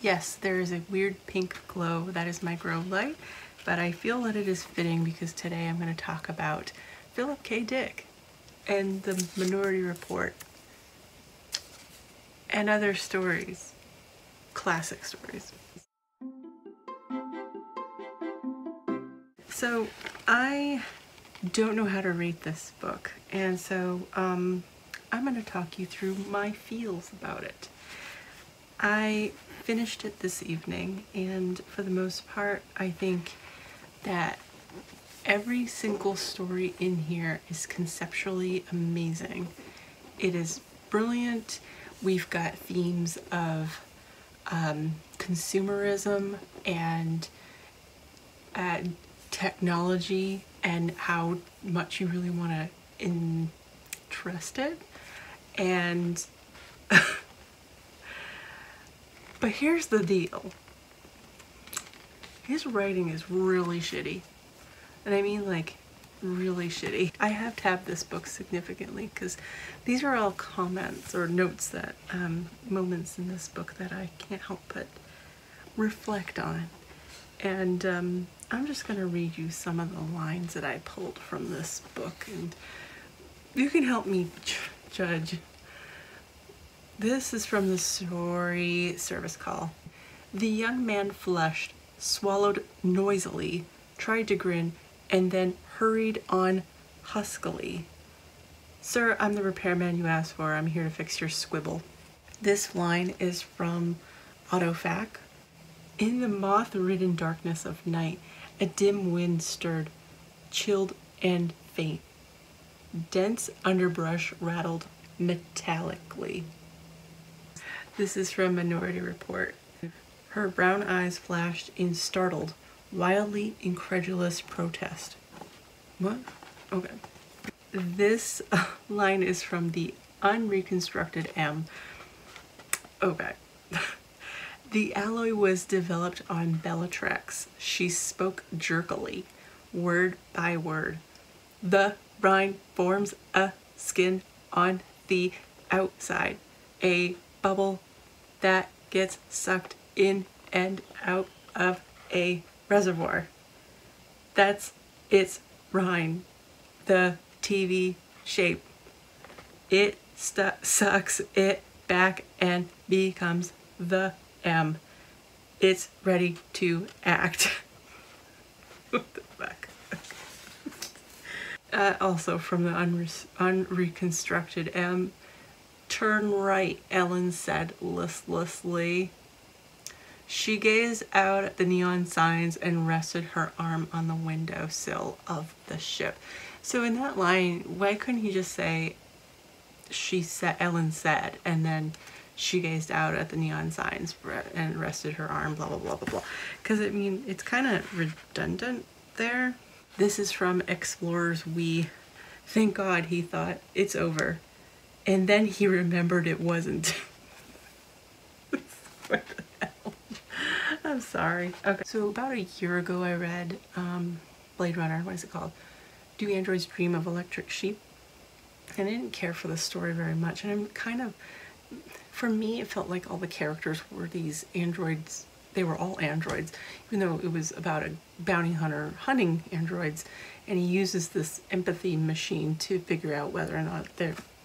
Yes, there is a weird pink glow. That is my grow light, but I feel that it is fitting because today I'm going to talk about Philip K. Dick and the Minority Report and other stories, classic stories. So I don't know how to rate this book, and so I'm going to talk you through my feels about it. I finished it this evening, and for the most part, I think that every single story in here is conceptually amazing. It is brilliant. We've got themes of consumerism and technology and how much you really want to trust it. And but here's the deal. His writing is really shitty. And I mean like really shitty. I have tabbed this book significantly because these are all comments or notes that moments in this book that I can't help but reflect on. And I'm just going to read you some of the lines that I pulled from this book, and you can help me judge. This is from the story Service Call. The young man flushed, swallowed noisily, tried to grin, and then hurried on huskily. Sir, I'm the repairman you asked for. I'm here to fix your squibble. This line is from Autofac. In the moth-ridden darkness of night, a dim wind stirred, chilled and faint. Dense underbrush rattled metallically. This is from Minority Report. Her brown eyes flashed in startled, wildly incredulous protest. What? Okay. This line is from the unreconstructed M. Okay. The alloy was developed on Bellatrix. She spoke jerkily, word by word. The rind forms a skin on the outside, a bubble that gets sucked in and out of a reservoir. That's its rind, the TV shape. It sucks it back and becomes the M. It's ready to act. What the fuck? Also from the unreconstructed M. Turn right, Ellen said listlessly. She gazed out at the neon signs and rested her arm on the windowsill of the ship. So in that line, why couldn't he just say, she said, Ellen said, and then she gazed out at the neon signs and rested her arm, blah, blah, blah, blah, blah. Because, I mean, it's kind of redundant there. This is from Explorers We. Thank God he thought it's over. And then he remembered it wasn't. What the hell? I'm sorry. Okay, so about a year ago I read Blade Runner, what is it called? Do Androids Dream of Electric Sheep? And I didn't care for the story very much. And I'm kind of, for me, it felt like all the characters were these androids. They were all androids, even though it was about a bounty hunter hunting androids. And he uses this empathy machine to figure out whether or not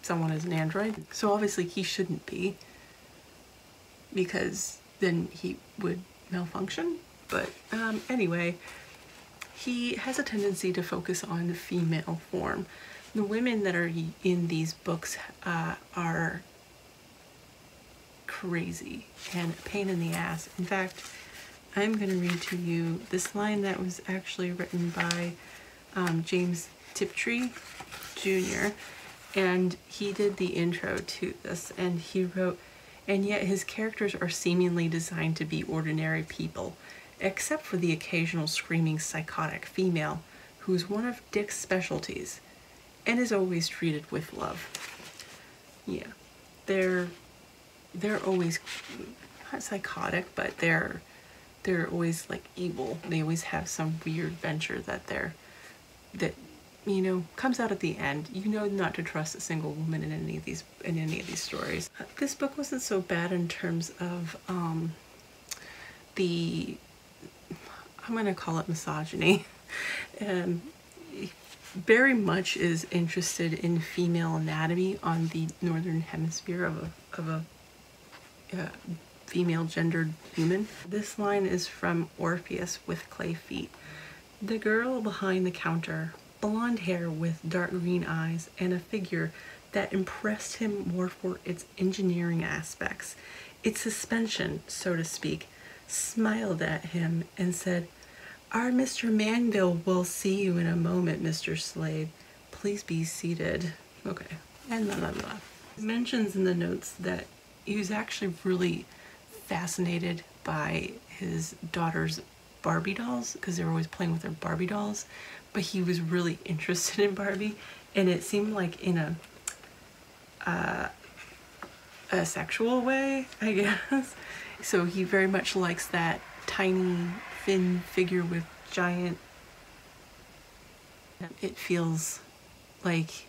someone is an android. So obviously he shouldn't be, because then he would malfunction. But anyway, he has a tendency to focus on the female form. The women that are in these books are crazy and a pain in the ass. In fact, I'm going to read to you this line that was actually written by James Tiptree Jr. And he did the intro to this, and he wrote, and yet his characters are seemingly designed to be ordinary people, except for the occasional screaming psychotic female, who's one of Dick's specialties, and is always treated with love. Yeah, they're always not psychotic, but they're always like evil. They always have some weird venture that you know, comes out at the end. You know not to trust a single woman in any of these stories. This book wasn't so bad in terms of the, I'm gonna call it misogyny. Very much is interested in female anatomy on the northern hemisphere of a female gendered human. This line is from Orpheus with Clay Feet. The girl behind the counter, blonde hair with dark green eyes, and a figure that impressed him more for its engineering aspects, its suspension, so to speak, smiled at him and said, "Our Mr. Manville will see you in a moment, Mr. Slade. Please be seated." Okay, and blah, blah, blah. He mentions in the notes that he was actually really fascinated by his daughter's Barbie dolls because they were always playing with their Barbie dolls, but he was really interested in Barbie, and it seemed like in a sexual way, I guess. So he very much likes that tiny, thin figure with giant. It feels like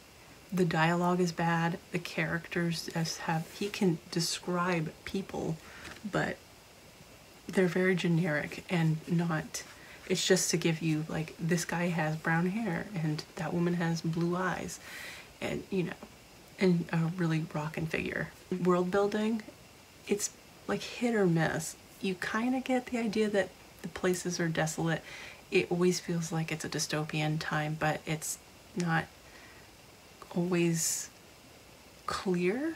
the dialogue is bad, the characters just have, he can describe people, but they're very generic and not, it's just to give you like, this guy has brown hair and that woman has blue eyes, and you know, and a really rockin' figure. World building, it's like hit or miss. You kind of get the idea that the places are desolate. It always feels like it's a dystopian time, but it's not always clear.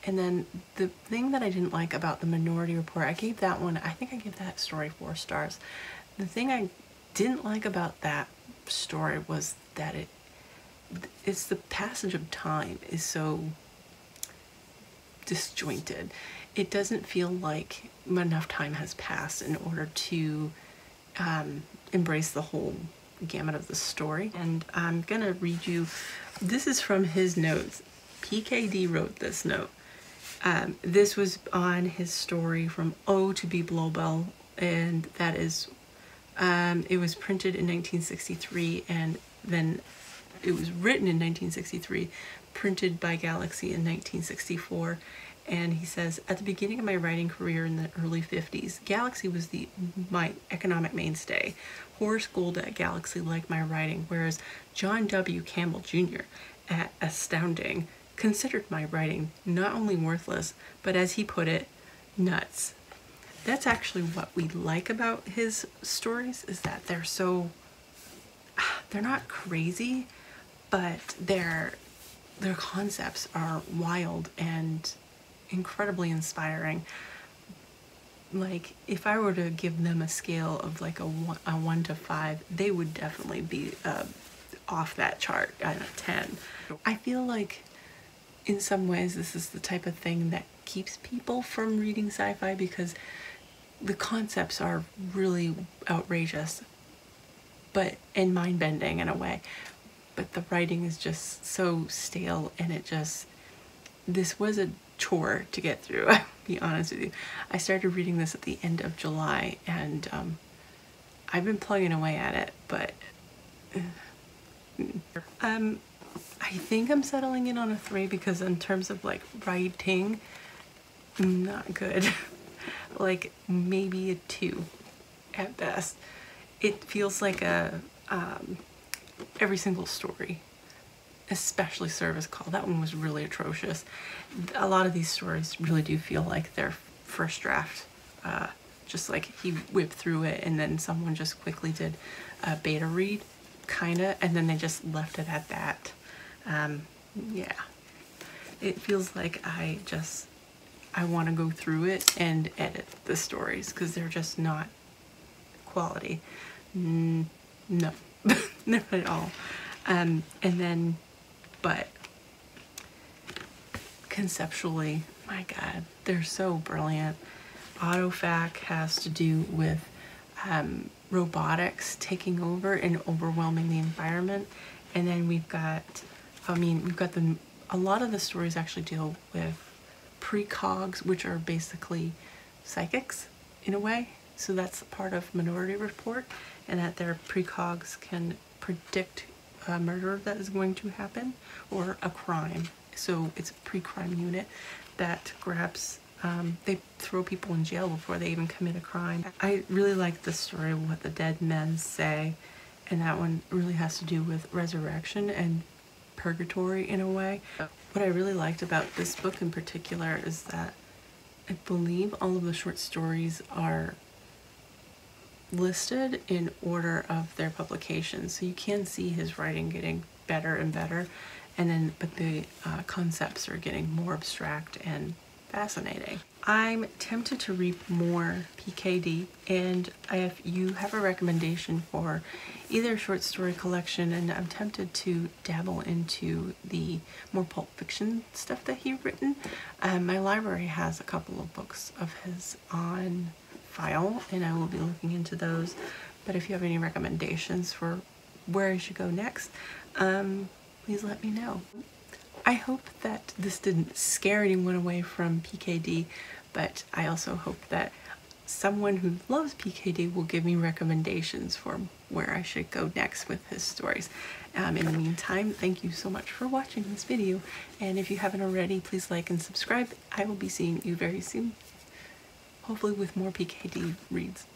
And then the thing that I didn't like about the Minority Report, I gave that one, I think I gave that story 4 stars. The thing I didn't like about that story was that it's the passage of time is so disjointed. It doesn't feel like enough time has passed in order to embrace the whole gamut of the story. And I'm gonna read you, this is from his notes. PKD wrote this note. This was on his story From O to B Blobel, and that is, it was printed in 1963, and then it was written in 1963, printed by Galaxy in 1964. And he says, at the beginning of my writing career in the early 50s, Galaxy was my economic mainstay. Horace Gould at Galaxy liked my writing, whereas John W. Campbell Jr. at Astounding considered my writing not only worthless, but as he put it, nuts. That's actually what we like about his stories, is that they're so, they're not crazy, but their concepts are wild and incredibly inspiring. Like, if I were to give them a scale of like a 1 to 5, they would definitely be off that chart at a 10. I feel like in some ways this is the type of thing that keeps people from reading sci-fi, because the concepts are really outrageous, but and mind-bending in a way, but the writing is just so stale, and it just, this was a chore to get through. I'll be honest with you. I started reading this at the end of July, and I've been plugging away at it, but I think I'm settling in on a 3, because in terms of like writing, not good. Like maybe a 2 at best. It feels like a every single story, especially Service Call, that one was really atrocious. A lot of these stories really do feel like their first draft, just like he whipped through it and then someone just quickly did a beta read, kinda, and then they just left it at that. Yeah, it feels like I want to go through it and edit the stories, because they're just not quality. No, not at all. And then, but conceptually, my God, they're so brilliant. Autofac has to do with robotics taking over and overwhelming the environment. And then we've got, a lot of the stories actually deal with precogs, which are basically psychics in a way. So that's part of Minority Report, and that their precogs can predict a murder that is going to happen, or a crime. So it's a pre-crime unit that grabs, they throw people in jail before they even commit a crime. I really like the story of What the Dead Men Say, and that one really has to do with resurrection and purgatory in a way. What I really liked about this book in particular is that I believe all of the short stories are listed in order of their publication, so you can see his writing getting better and better, and then but the concepts are getting more abstract and fascinating. I'm tempted to read more PKD, and if you have a recommendation for either short story collection, and I'm tempted to dabble into the more pulp fiction stuff that he's written. My library has a couple of books of his on file, and I will be looking into those. But if you have any recommendations for where I should go next, please let me know. I hope that this didn't scare anyone away from PKD, but I also hope that someone who loves PKD will give me recommendations for where I should go next with his stories. In the meantime, thank you so much for watching this video, and if you haven't already, please like and subscribe. I will be seeing you very soon, hopefully with more PKD reads.